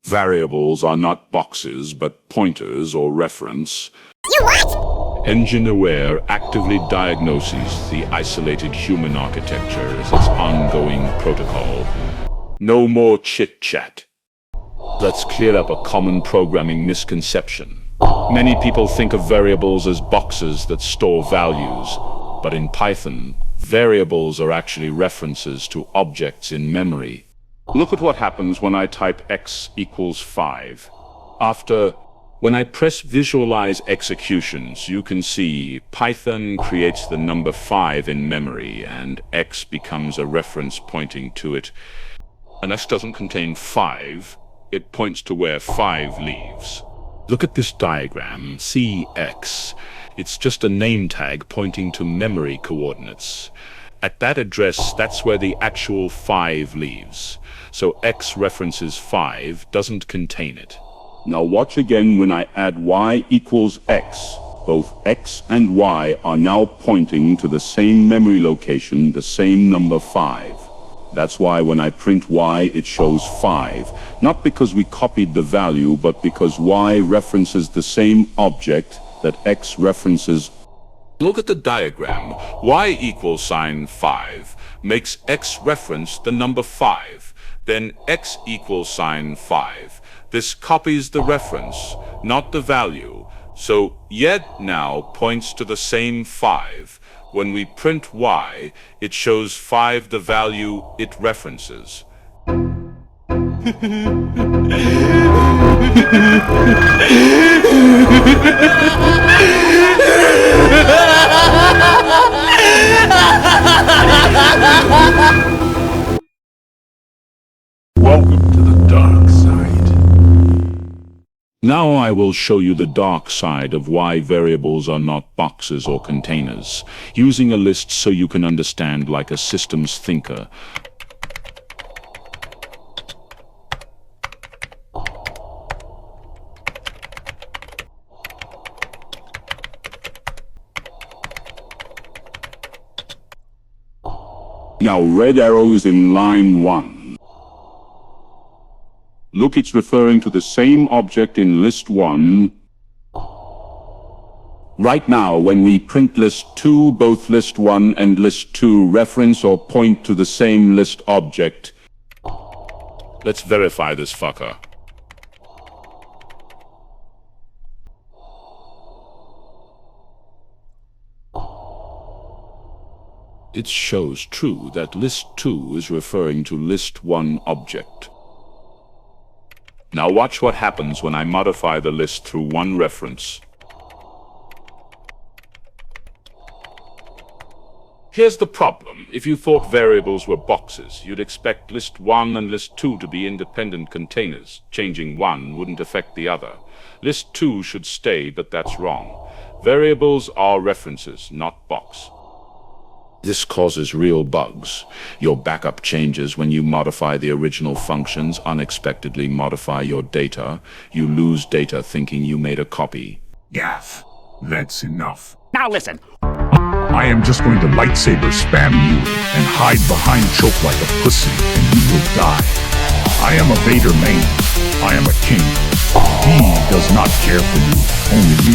Variables are not boxes, but pointers or reference. You what? EngineAware actively diagnoses the isolated human architecture as its ongoing protocol. No more chit-chat. Let's clear up a common programming misconception. Many people think of variables as boxes that store values, but in Python, variables are actually references to objects in memory. Look at what happens when I type x equals 5. When I press Visualize Executions, you can see Python creates the number 5 in memory, and x becomes a reference pointing to it. And x doesn't contain 5, it points to where 5 leaves. Look at this diagram, see x. It's just a name tag pointing to memory coordinates. At that address, that's where the actual 5 leaves. So x references 5 doesn't contain it. Now watch again when I add y equals x. Both x and y are now pointing to the same memory location, the same number 5. That's why when I print y, it shows 5. Not because we copied the value, but because y references the same object that x references. Look at the diagram. Y equals sign 5 makes x reference the number 5. Then x equals sign 5. This copies the reference, not the value. So yet now points to the same 5. When we print y, it shows 5 the value it references. Welcome to the dark side. Now I will show you the dark side of why variables are not boxes or containers, using a list so you can understand like a systems thinker. Now red arrow is in line 1. Look, it's referring to the same object in list 1. Right now, when we print list 2, both list 1 and list 2 reference or point to the same list object. Let's verify this fucker. It shows true that list 2 is referring to list 1 object. Now watch what happens when I modify the list through one reference. Here's the problem. If you thought variables were boxes, you'd expect list 1 and list 2 to be independent containers. Changing one wouldn't affect the other. List 2 should stay, but that's wrong. Variables are references, not box. This causes real bugs. Your backup changes when you modify the original functions, unexpectedly modify your data. You lose data thinking you made a copy. Gaff, that's enough. Now listen. I am just going to lightsaber spam you and hide behind choke like a pussy, and you will die. I am a Vader main. I am a king. He does not care for you, only me.